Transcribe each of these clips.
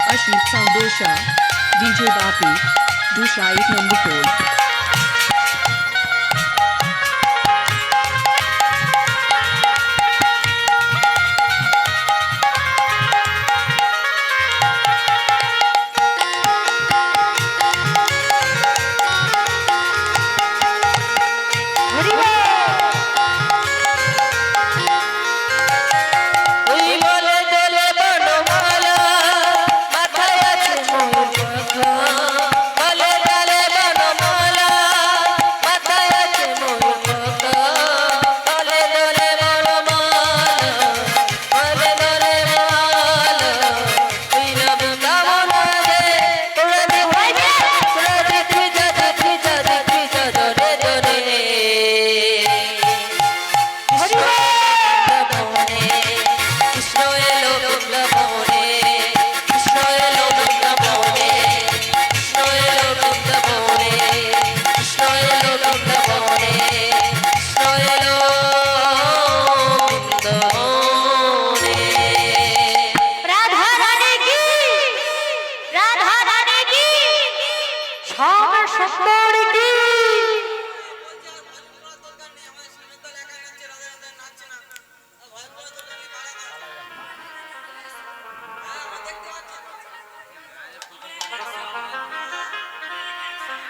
Ashit Sandosha, DJ Bapi, Dusha 8 number 4.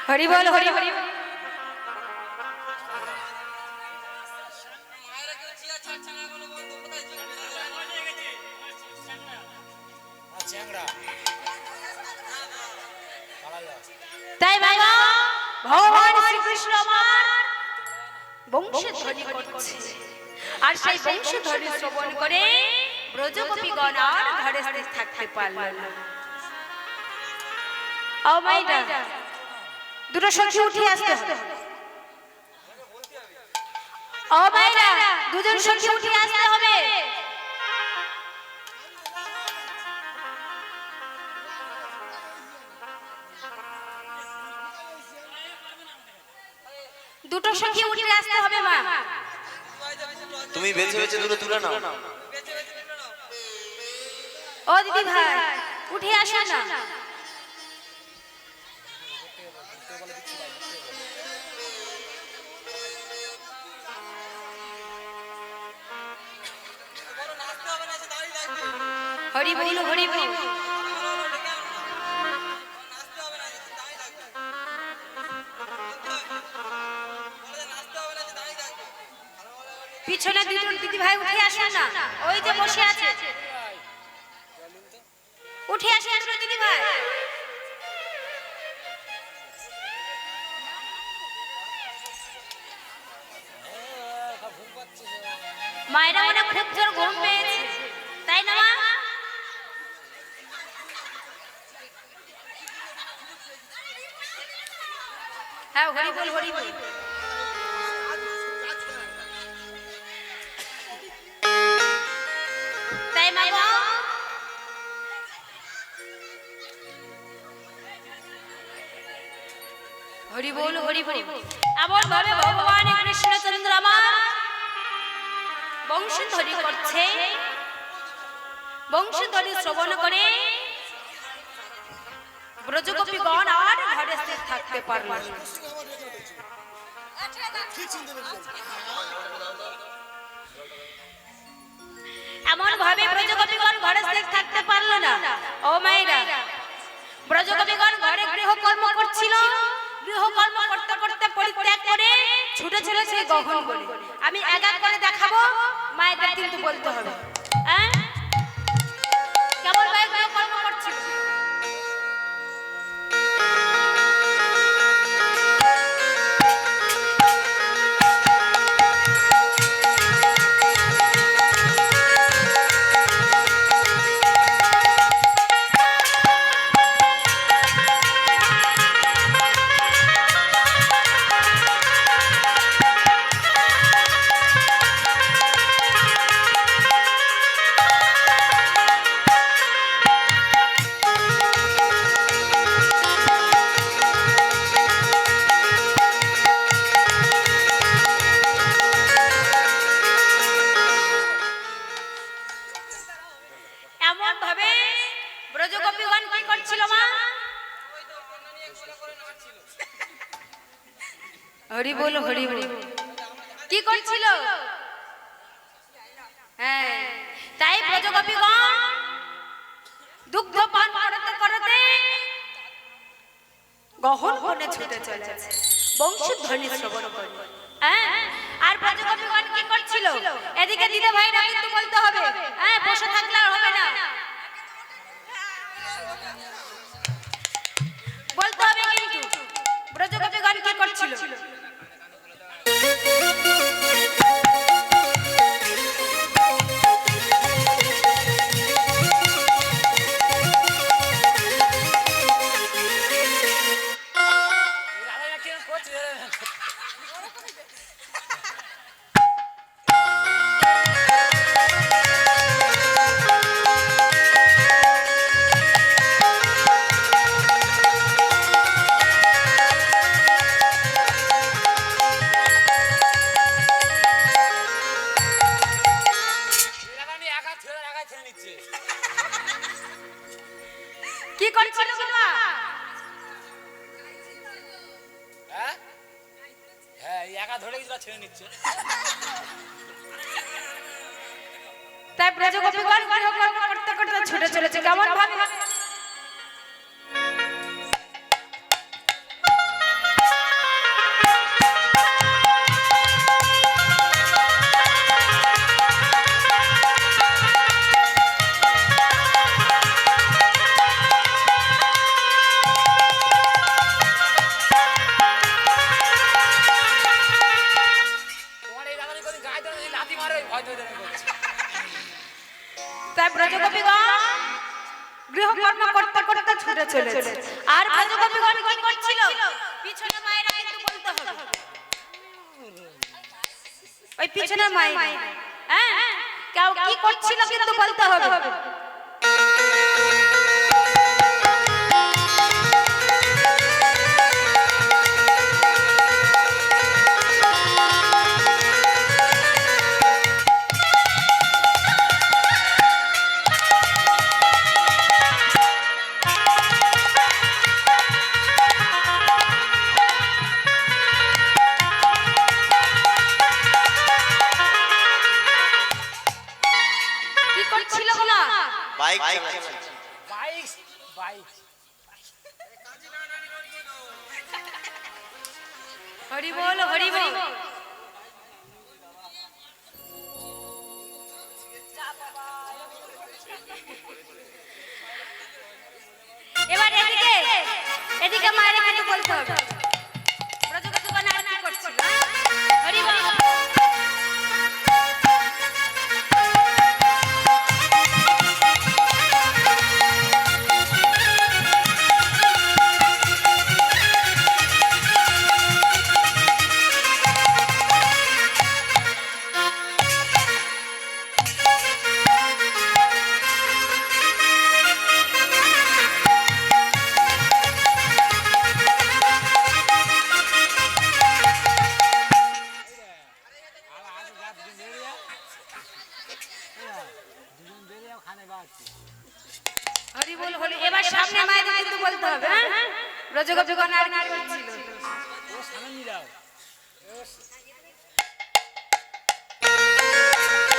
Hari बोल हरि हरि তাই বাবা ভগবান শ্রীকৃষ্ণ আমার বংশধ্বনি করছে আর সেই বংশধ্বনি শ্রবণ করে ব্রজগোপীগণ আর ঘরে স্থির থাকতে পারল না। ও মাইডা দুটো সখী উঠে আসতে হবে। ও মাইরা দুজন সখী উঠে আসতে হবে। দুটো সখী উঠে আসতে হবে মা। তুমি বেছে বেছে দুটো তুলে নাও। ও দিদি ভাই উঠে আসো না। হরি বল হরি বল। পিছনে দুজন দিদি ভাই উঠে আসেন না, ওই যে বসে আছে উঠে আসেন দুটো দিদি ভাই। মায়েরা মনে খুব জোর ঘুম পেয়েছে তাই না মা? হ্যাঁ হরি বল হরি বল। তাই মা গো হরি বল হরি বল। এমন ভাবে ভগবান কৃষ্ণচন্দ্র আমার বংশধ্বনি করছে, বংশধ্বনি শ্রবণ করে ব্রজগোপীগণ আর ঘরে স্থির থাকতে পারল না। এমন ভাবে ব্রজগোপীগণ ঘরে স্থির থাকতে পারল না। ও মায়েরা ব্রজগোপীগণ ঘরে গৃহকর্ম করছিল, গৃহকর্ম করতে করতে পরিত্যাগ করে ছুটে ছিল সেই গহন বলে। আমি এক এক করে দেখাবো, মায়েদের কিন্তু বলতে হবে হ্যাঁ কেমন ভাবে গৃহকর্ম করছিল। কি করছিল মা? হরি বল হরি বল। কি করছিল? হ্যাঁ, তাই ব্রজগোপীগণ দুগ্ধ পান করতে করতে গহন বনে ছুটে চলেছে বংশধ্বনি শ্রবণ করে। হ্যাঁ, আর ব্রজগোপীগণ কি করছিল? এদিকে দিদা ভাইরা কিন্তু বলতে হবে, হ্যাঁ বসে থাকলে আর হবে না, বলতে হবে কিন্তু ব্রজগোপীগণ কি করছিল? কি করছিল বাবা? হ্যাঁ হ্যাঁ, একা ধরে কিছু ছেড়ে নিচ্ছে। তাই ব্রজগোপীগণ গৃহকর্ম করতে করতে ছুটে চলেছে কেমন ভাবে? তোমার এই দাদা যদি গায়ে ধরে যদি লাথি মারে ভয় ধরে করছে। তাই ব্রজগোপীগণ গৃহকর্ম করতে করতে ছুটে চলেছে। আর ব্রজগোপীগণ কি করছিল? পিছনে মায়েরা কিন্তু বলতে হবে, ওই পিছনে মায়েরা, হ্যাঁ কেউ কি করছিল কিন্তু বলতে হবে। কি করছিল বলা? বাইক চালাচ্ছে। বাইক বাইক হরি বল হরি বল। এবার এদিকে এদিকে মায়েরা কিন্তু বলতে হবে ব্রজগোপীগণ আর কি করছিল? হরি বল। হরি বল হরি। এবার সামনে মায়েদের কিন্তু বলতে হবে, হ্যাঁ ব্রজগোপীগণ আর কি করছিল? ও সামনে নিয়ে যাও।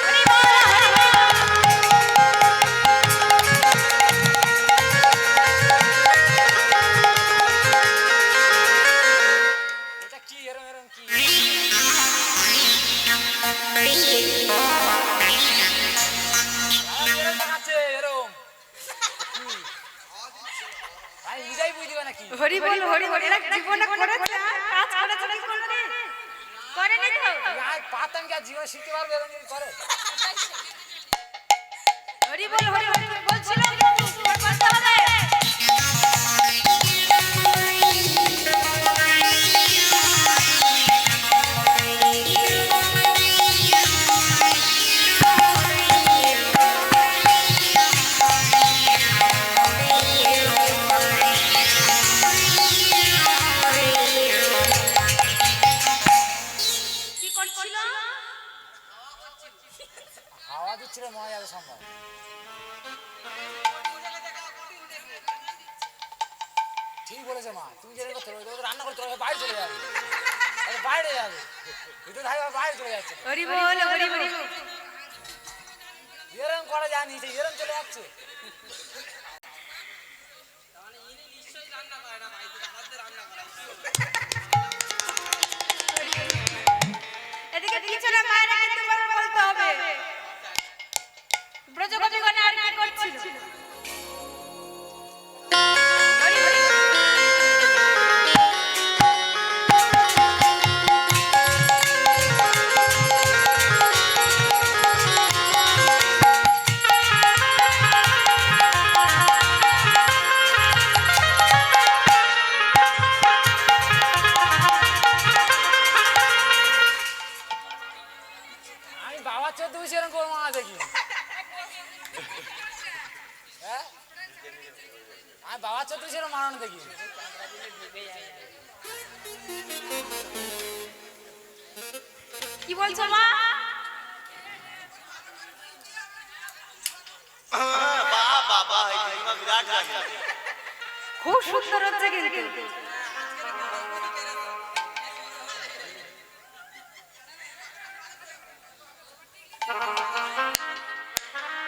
হরি বল হরি বল। এটা কি এরম এরম কি? এরম দেখাচ্ছে এরম কি? ভাই নিজেই বুঝ দিবে নাকি? হরি বল হরি বল। এরা জীবনে করেছে, কাজ করেছে কি করবে? করেনি তো। আর পাতাম কি আর জীবন শিখতে পারবে এরম যদি করে? হরি বল হরি বল বলছিল কিন্তু করতে হবে। কি করছিল? হাওয়া দিচ্ছিল মনে যাবে সম্ভব। ঠিক বলেছে মা, তুমি যেটা করতে হবে তোকে রান্না করতে হবে, বাইরে চলে যাবে, বাইরে যাবে, ভিতরে থাকবে বাইরে চলে যাচ্ছে, হরি বল হরি বল। এরম করা জানি যে এরম চলে যাচ্ছে। এদিকে পিছনে মায়েরা কিন্তু বলতে হবে ব্রজগোপীগণ আর কি করছিল। হরি হরি। আমি বাবার চোদ্দ বছর এরকম করবো না দেখি, হ্যাঁ আমি বাবার চোদ্দ বছর মানানো দেখি। কি বলছো মা? বাহ বাবা, এই জেঠিমা বিরাট লাগে। খুব সুন্দর হচ্ছে কিন্তু।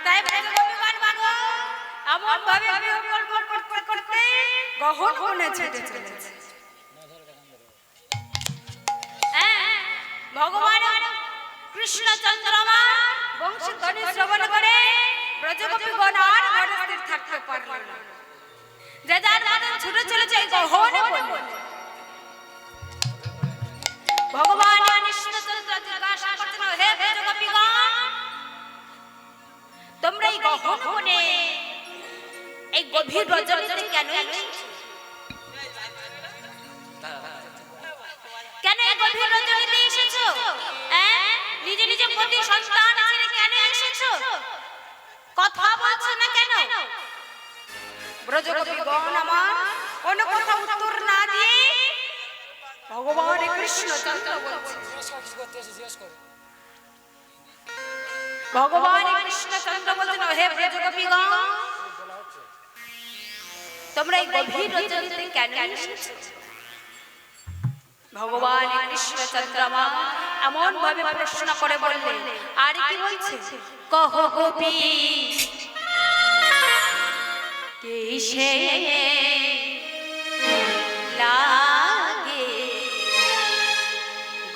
তাই ব্রজগোপীগণ মাগো এমন ভাবে গৃহকর্ম করতে করতে গহন বনে ছুটে চলেছে। হ্যাঁ, ভগবান কৃষ্ণচন্দ্র আমার বংশধ্বনি শ্রবণ করে ব্রজগোপীগণ আর ঘরে স্থির থাকতে পারল না। যে যার মতন ছুটে চলেছে গহন বনে। ভগবান কৃষ্ণচন্দ্র জিজ্ঞাসা করছেন, হে ব্রজগোপীগণ, তোমরা এই গহন বনে এই গভীর রজনীতে কেন এসেছো? কেন এই গভীর রজনীতে এসেছো? নিজে নিজে প্রতি সন্তান ছেড়ে কেন এসেছো? কথা বলছো না কেন? ব্রজগোপীগণ আমার কোনো কথা উত্তর না দিয়ে ভগবান কৃষ্ণচন্দ্র বলছে, জিজ্ঞেস কর কিছু করতে এসে জিজ্ঞেস করো। ভগবান কৃষ্ণচন্দ্র বলছেন, হে ব্রজগোপীগণ, তোমরা এই গভীর রজনীতে কেন এসেছো? ভগবান কৃষ্ণচন্দ্র এমন ভাবে প্রশ্ন করে বললেন, আর কি বলছে? কহ গোপী কিসে লাগে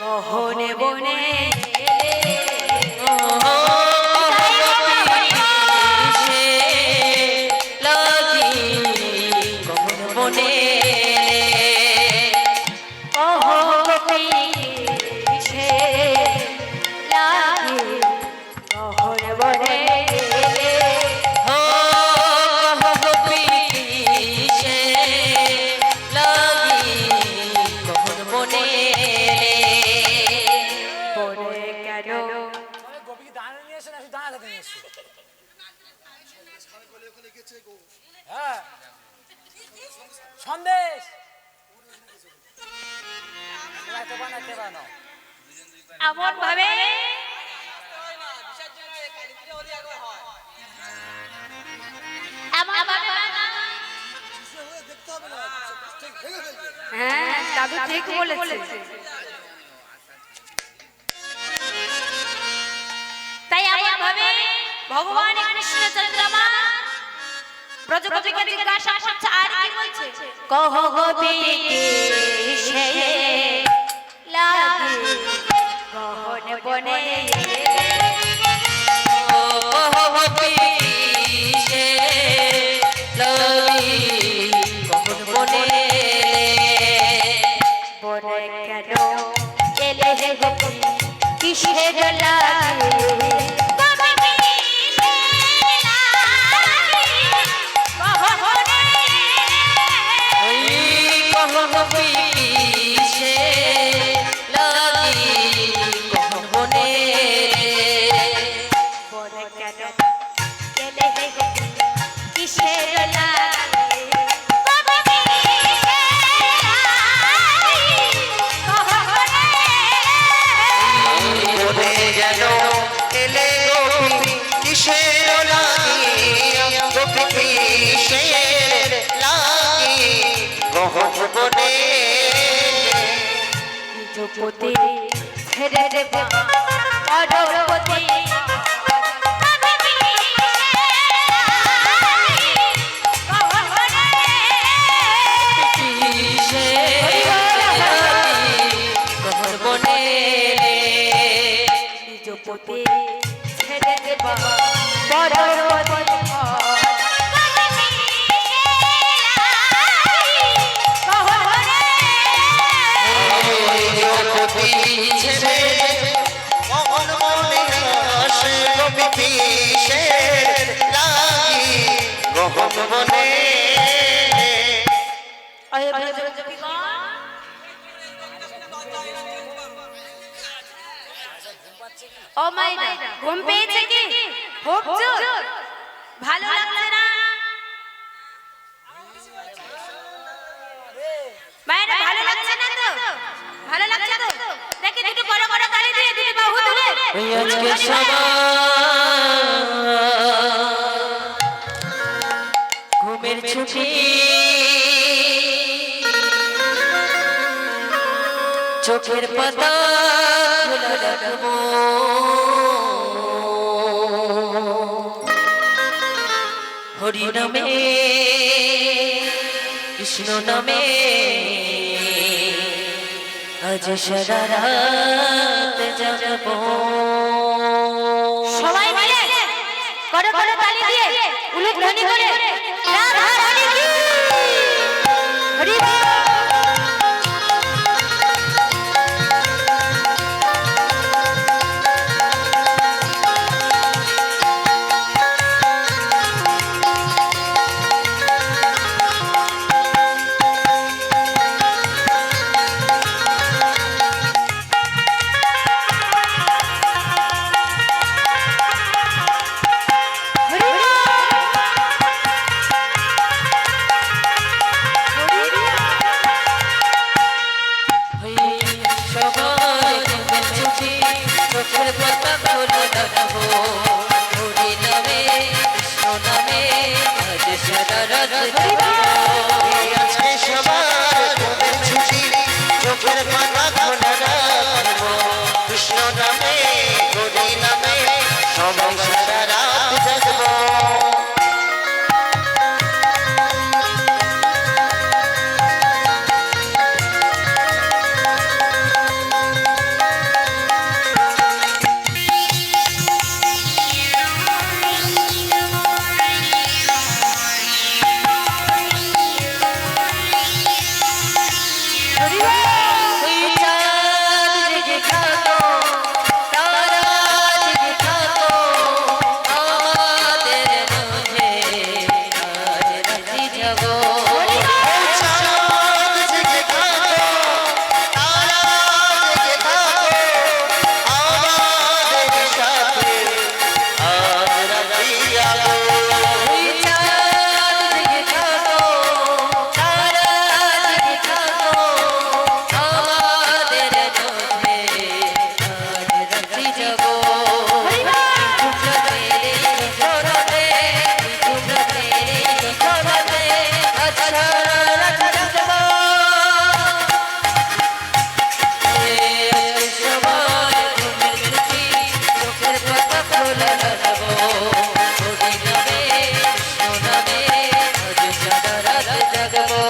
গহনে বনে তবে গোপীকে দাঁড়িয়ে নিয়ে এসে না শুধু দাঁড়া খেতে নিয়ে এসছে। হ্যাঁ সন্দেশ এমন ভাবে হ্যাঁ দাদু ঠিক বলেছে। তাই এমন ভাবে ভগবান কৃষ্ণচন্দ্র ব্রজগোপীকে জিজ্ঞাসা করছে, আর কি বলছে? কহ গোপী কিসে লাগে গহন বনে বনে কেন এলে হে গোপী কিসে লাগে যেন এলে গহনে নিজপতি ছেড়ে দেবা পরপতি নিজপতি ছেড়ে দেবা পরপতি মন মনে আসে বিপিসের লাগি গহনে ও মাইনা ঘুম পেয়েছে কি খুব জোর ভালো লাগছে না মায়েরা ভালো লাগছে না তো ভালো লাগছে তো দেখি দুটো বড় বড় গালি দিয়ে দিবি বাহু তুলে আজকে সবাই ঘুমের ছুটি চোখের পাতা খোলা রাখবো হরি নামে কৃষ্ণ নামে আজ সারা রাত জাগবো সবাই মিলে করে করে তালি দিয়ে উলুক ধ্বনি করে রাধা রানী কি হরি বল সবাই ঘুমের ছুটি চোখের পাতা খোলা রাখবো হরি নামে কৃষ্ণ নামে আজ সারা রাত জাগবো আজকে সবার ঘুমের ছুটি চোখের পাতা খোলা রাখবো কৃষ্ণ নামে হরি নামে সবাই সারা রাত জাগবো ওই চাঁদ জেগে থাকো তারা জেগে থাকো আমাদের মধ্যে আজ রাত্রি জাগো চাঁদ জেগে থাকো তারা জেগে থাকো আমাদের সাথে আজ রাত্রি জাগো ওই চাঁদ জেগে থাকো তারা জেগে থাকো আমাদের মধ্যে আজ রাত্রি জাগো তোমরা তেরে চরণে তোমরা তেরে চরণে আজ সারা রাত জাগবো সবাই ঘুমের ছুটি চোখের পাতা খোলা রাখবো হরি নামে কৃষ্ণ নামে আজ সারা রাত জাগবো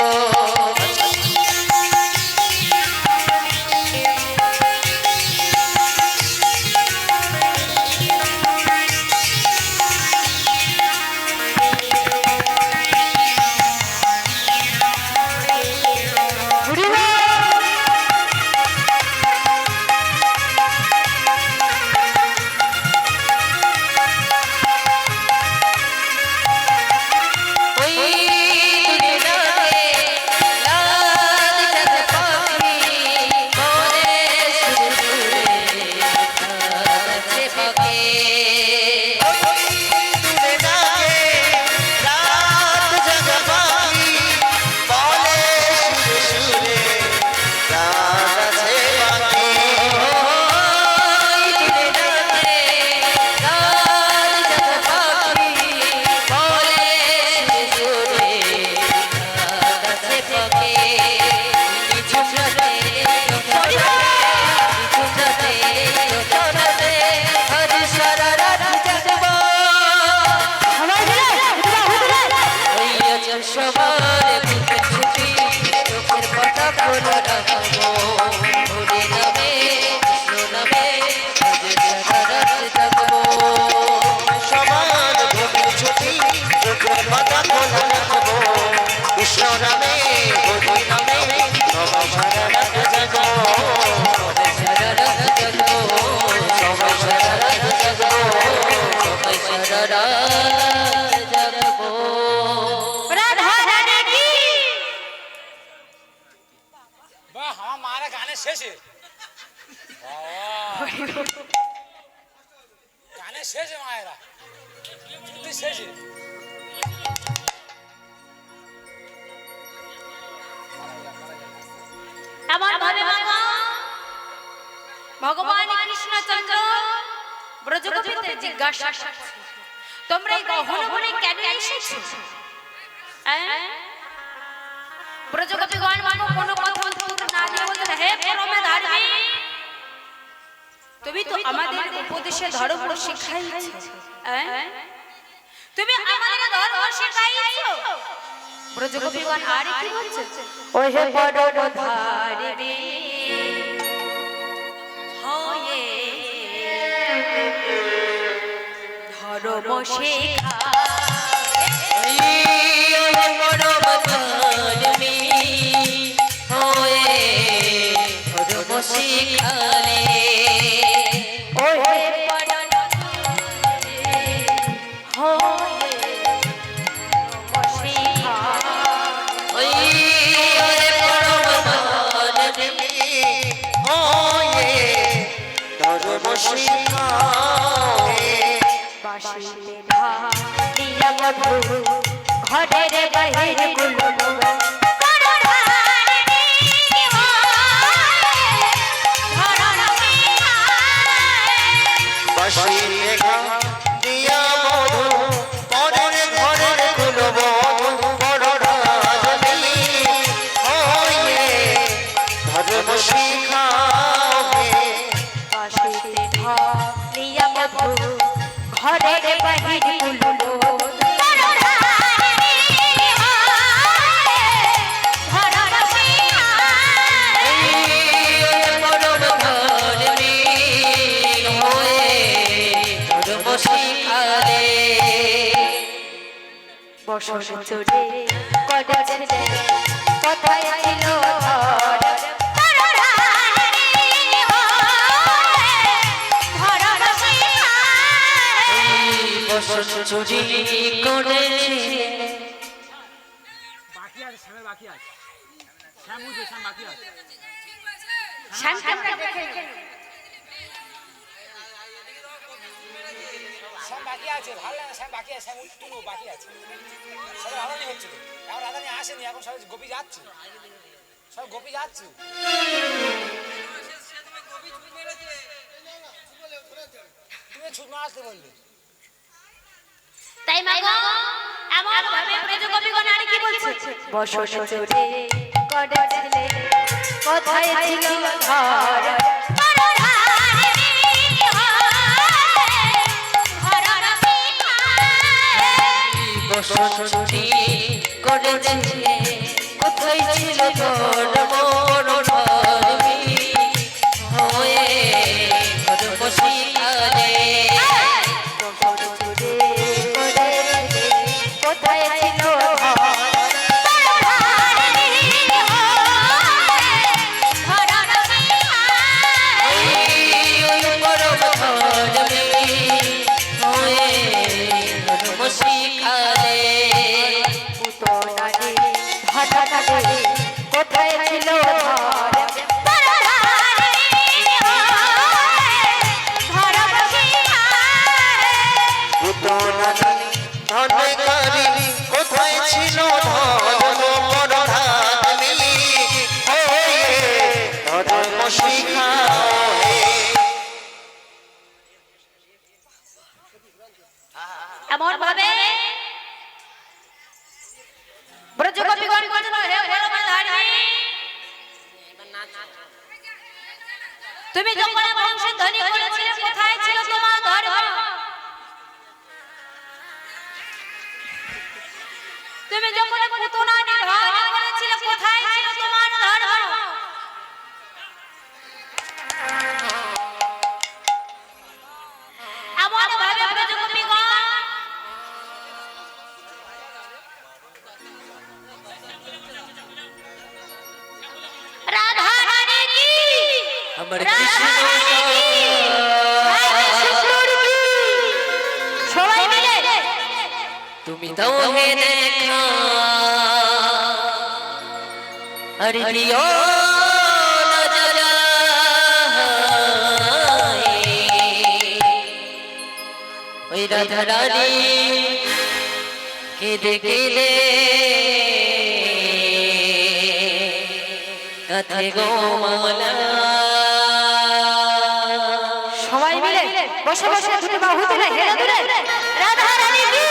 ওই দুনিয়াতে সবার বুকের ছুটি চোখের পাতা খোলা রাখবো হরি নামে কৃষ্ণ নামে ভজে সারা রাত জাগবো সমাজ ভূমির ছুটি চোখের পাতা খোলা রাখবো কৃষ্ণ নামে হরি নামে সবাই সারা রাত জাগবো সবাই সারা রাত জাগবো সবাই সারা রাত জাগবো সবাই সারা রাত জাগবো রাধা রানী কি বাহ আমার মারা গানের শেষে গানের শেষে মায়েরা কিন্তু শেষে এমন ভাবে বাবা ভগবান কৃষ্ণচন্দ্র ব্রজগোপীদের জিজ্ঞাসা করছে, তোমরা এই গহন বনে কেন এসেছো? ব্রজগোপীগণ কোনো কথা উত্তর না দিয়ে বললেন, হে পরমে ধার্মী, তুমি তো আমাদের উপদেশে ধর্ম শিখাইছো, তুমি আমাদের ধর্ম শিখাইছো। ব্রজগোপীগণ আর কি বলছে? ওহে বড় ধারে হয়ে ধর্ম শেখা শিখালে ওহে বড় হয়ে ধর্ম শেখা ওই পরম হয়ে ধর্ম শিখায়ে বাসিতে ঢালিয়া মধু ঘরের বাহির গুলো বাঁশিতে ঘা দিয়া মধু পরের ঘরের কুলব বড় রাজনী হয়ে ধর্ম শিখাবে বাসিতে ঢালিয়া মধু ঘরের বাহির গুলো বসন চড়ে করেছে কথায় ছিল চুরি করেছে বাকি আছে শ্যামের বাকি আছে শ্যাম বুঝে শ্যাম বাকি আছে শ্যাম বাকি আছে ভালো লাগে শ্যাম বাকি আছে শ্যাম টুকু বাকি আছে সব রাধানি হচ্ছে তো এখন রাধানি আসেনি এখন সব গোপী যাচ্ছে সব গোপী যাচ্ছে তুমি ছুট না আসতে বললে তাই মাগো এমন ভাবে ব্রজগোপীগণ আর কি বলছে? বসন চড়ে করেছিলে কথায় ছিল ঘর বসন চুরি করেছে কোথায় ছিল ধর্ম ধর্মী হয়ে ধর্ম শিখালে কোথায় ছিল কোথায় ছিল ধনকারী কোথায় ছিল ধর্ম বড় রাজনী হয়ে ধর্ম শিখায়ে এমন ভাবে ব্রজগোপীগণ বলছিল, হে পরমাধারী, তুমি যখন বংশে ধনী করেছিলে কোথায় ছিল তোমার ধর্ম? তুমি যখন পুতনা নিধন করেছিলে কোথায় ছিল তোমার ধর্ম? এমন ভাবে ব্রজগোপীগণ রাধা রানী কি, আমার রাধা কৃষ্ণ রানী কি, রাধা শ্বশুর কি, সবাই মিলে তুমি দাও হে দেখা अरे दियो नजर ओई राधा रानी के देखले कथे गो माला সবাই মিলে বসে বসে দুটো বাহু তুলে হেলে দুলে রাধা রানী কি।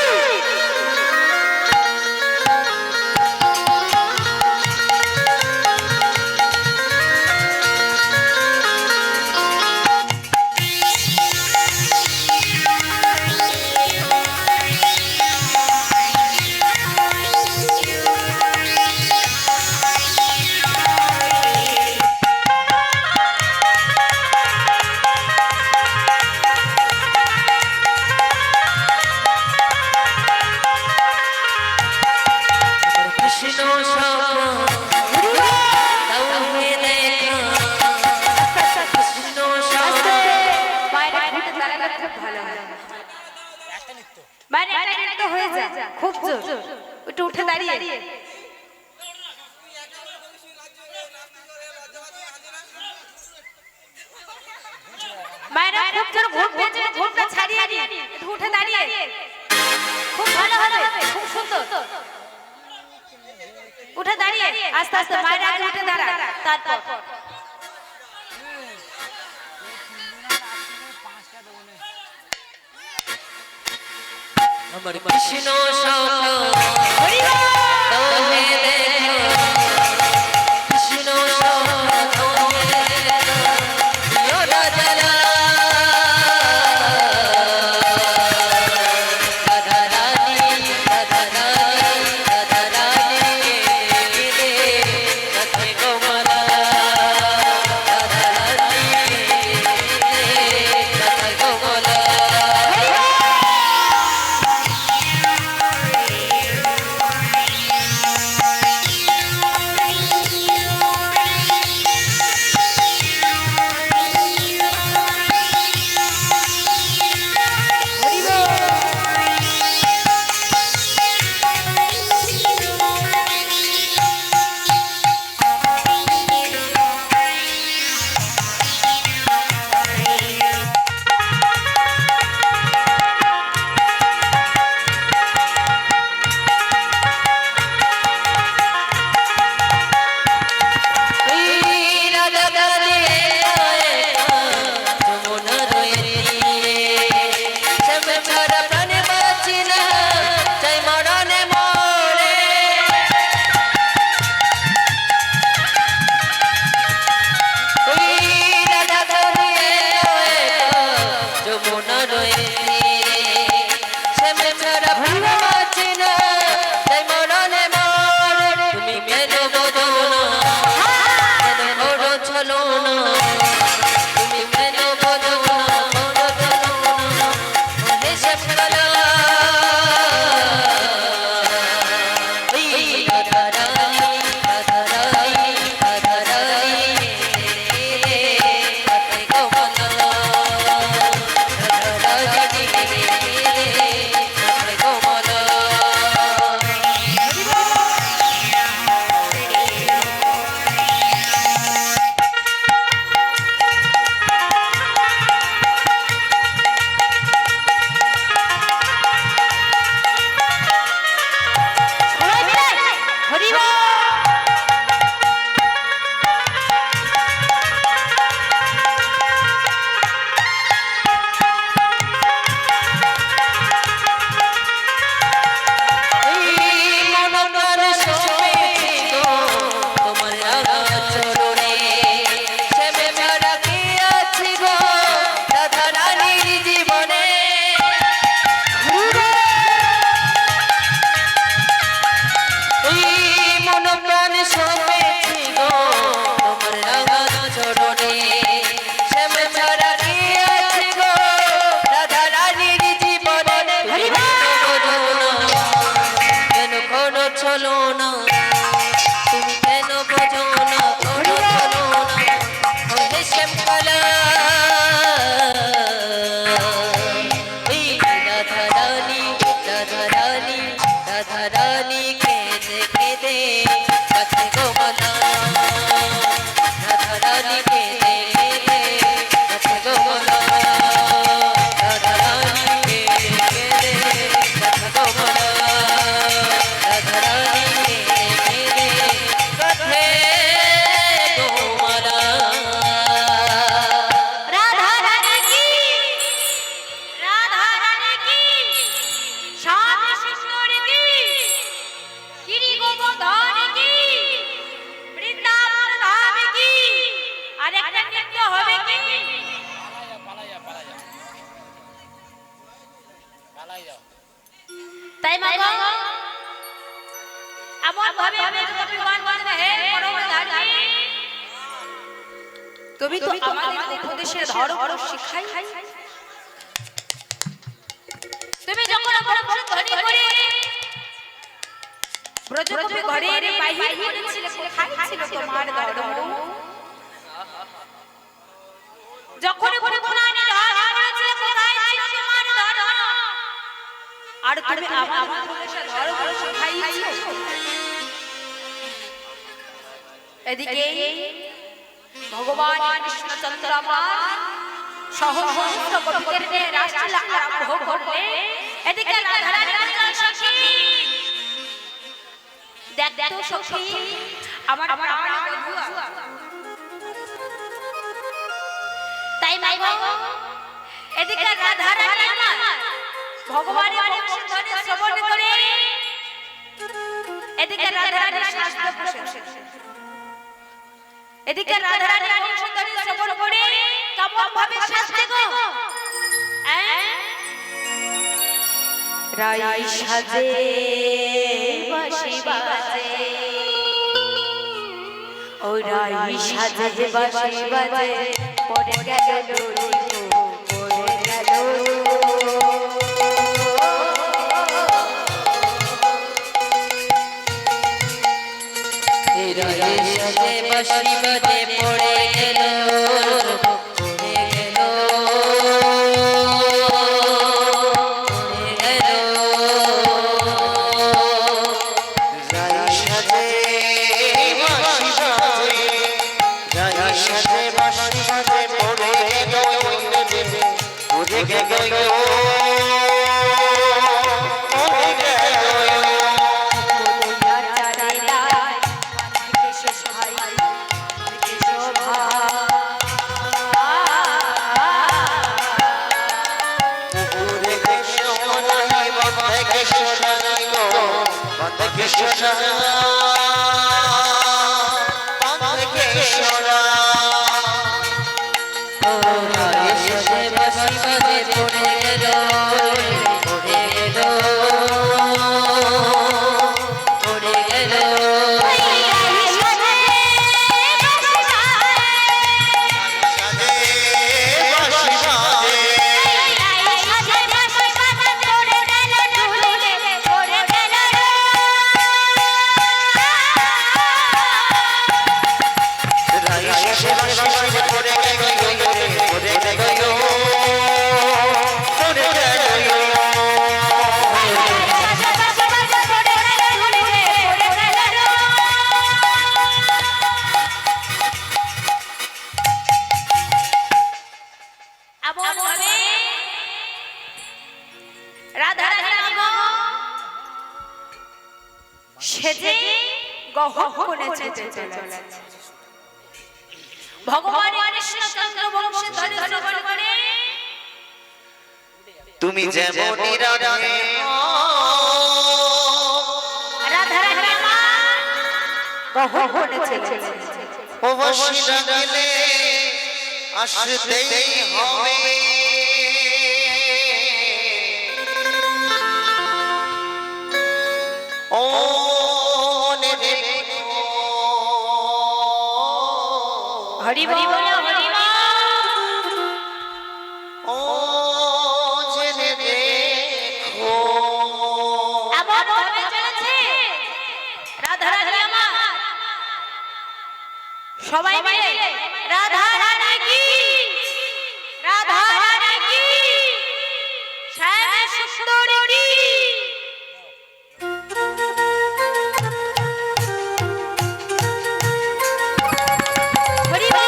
খুব জোর একটু উঠে দাঁড়িয়ে মায়েরা খুব জোর ঘুম পেয়েছে, ঘুমটা ছাড়িয়ে দিয়ে একটু উঠে দাঁড়িয়ে খুব ভালো হবে, খুব সুন্দর উঠে দাঁড়িয়ে আস্তে আস্তে মায়েরা আগে উঠে দাঁড়া তারপর আমার কৃষ্ণ সখা তোহে দেখো কৃষ্ণ সখা তোহে দেখো দিও রাজা রাধা রানী রাধা রানী রাধা রানী রে কথে গোমালা রাধা রানী রে কথে গোমালা তাই যাও। তাই মা গো এমন ভাবে ব্রজগোপীগণ বলবে হে পরমধারী তুমি তো আমাদের উপদেশের ধর্ম শিখাই তুমি যখন আমার ধনী করে ব্রজগোপী ঘরের বাহির করেছিলে কোথায় ছিল তোমার ধর্ম যখন পুরাণে ধারণ করেছিলে কোথায় ছিল তোমার ধর্ম আর তুমি আমাদের উপদেশের ধর্ম শিখাইছো এদিকে ভগবান কৃষ্ণচন্দ্র আমার সহস্র গোপীদের নিয়ে রাসলীলা আরম্ভ করবে এদিকে রাধারানী বলছেন সখী দেখ তো সখী আমার প্রাণ বন্ধুয়া তাই মাই গো এদিকে রাধারানী আমার ভগবানের বংশধরে শ্রবণ করে এদিকে রাধারানী শাস্ত্র প্রশংসা এদিকে রাধারানী বংশধরে শ্রবণ করে কেমন ভাবে শাস্ত্রে গো রাই সাজে বাঁশি বাজে ও রাই সাজে বাঁশি বাজে পড়ে গেল ডোরি পড়ে গেল রাই সাজে বাঁশি বাজে পড়ে গেল পড়ে গেল পড়ে গেল রাই সাজে বাঁশি বাজে রাই সাজে বাঁশি বাজে পড়ে গেল পড়ে গেল রাই সাজে বাঁশি বাজে পড়ে গেল পড়ে গেল পড়ে গেল সেজে গহ্বরে যেতে চলেছে ভগবান কৃষ্ণচন্দ্র বংশধরে শ্রবণ করে তুমি যেমন রাধে রাধারানী গহ্বরে চলেছে অবশ্যই ডাকলে আসতেই হবে ও হরি বল হরি বল ও জেনে দেখো এমন ভাবে চলেছে রাধারানী আমার সবাই মিলে রাধারানী কি রাধারানী কি শ্যাম সুন্দরী কি হরি বল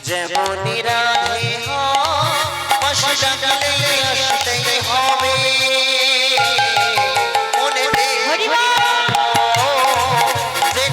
যেমনি রাধে পাশে ডাকলে আসতেই হবে মনে হরি বল যে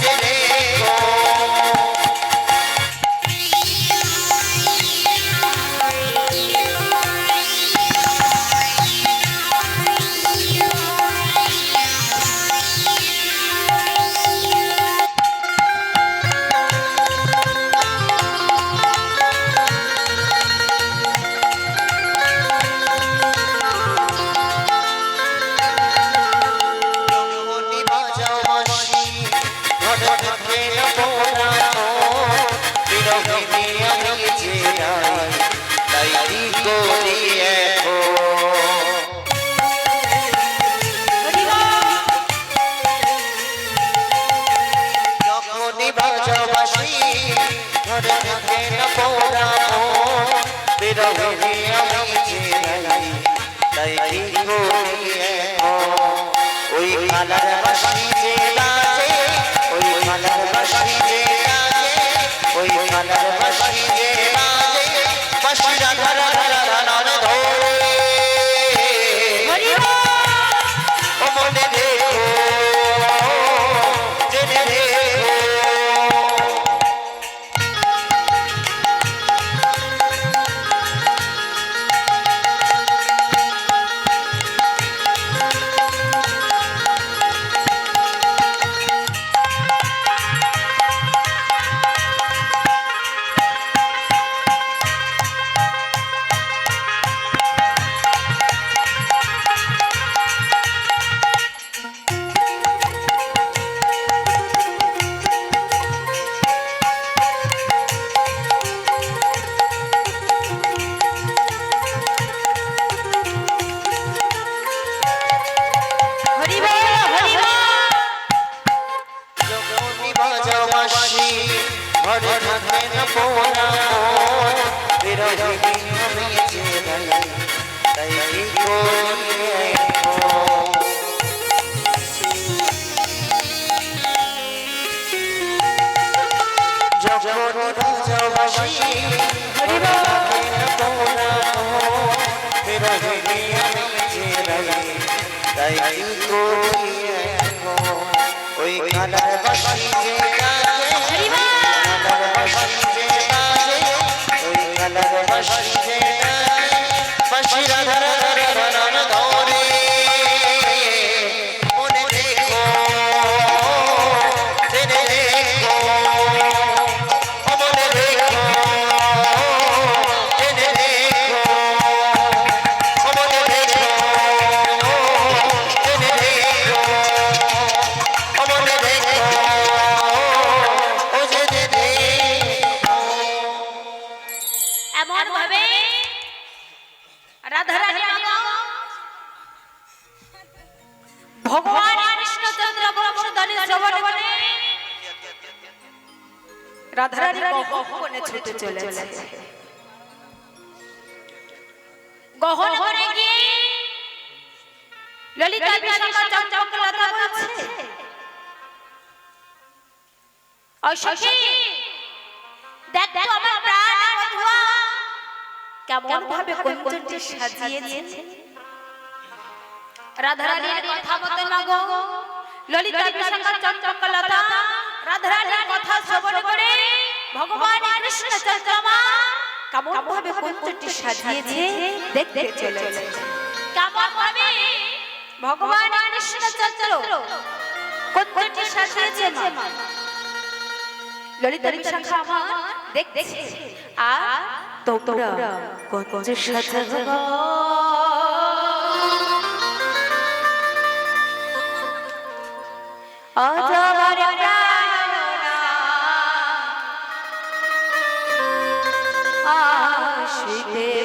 বিরহিনী আমি যে নাই তাই কি করি এখন যখন রাজাবাসী বিরহিনী আমি যে নাই তাই কি করি এখন ওই কালার বাসি যে গায়ে কালার বাসি যে গায়ে ওই কালার বাসি যে গায়ে বাসি রাধা রাধা রাধা রাধা ধরে মনে দেখো জেনে দেখো মনে দেখো জেনে দেখো মনে দেখো জেনে দেখো মনে দেখো ও জেনে দেখো এমন ভাবে রাধারানী ভগবান কৃষ্ণচন্দ্র বংশধরের শ্রবণে রাধারানী গহনে ছুটে চলেছে গহন করে গিয়ে ললিতা বিশাখা চঞ্চলতা বলছে ওই সখী দেখ তো আমার প্রাণ বধুয়া কেমন ভাবে কুঞ্জটি সাজিয়েছে রাধারানীর কথা মতো লাগো ললিতা বিশাখা চঞ্চলতা রাধারানীর কথা শ্রবণ করে ভগবান কৃষ্ণ চন্দ্রমা কেমন ভাবে কুঞ্জটি সাজিয়েছে দেখতে চলেছে কেমন ভাবে ভগবান কৃষ্ণ চন্দ্র কুঞ্জটি সাজিয়েছে মা ললিতা বিশাখা আমার দেখছে আর তোমরা কুঞ্জ সাজাবো আজ আমার প্রাণনা আশিতে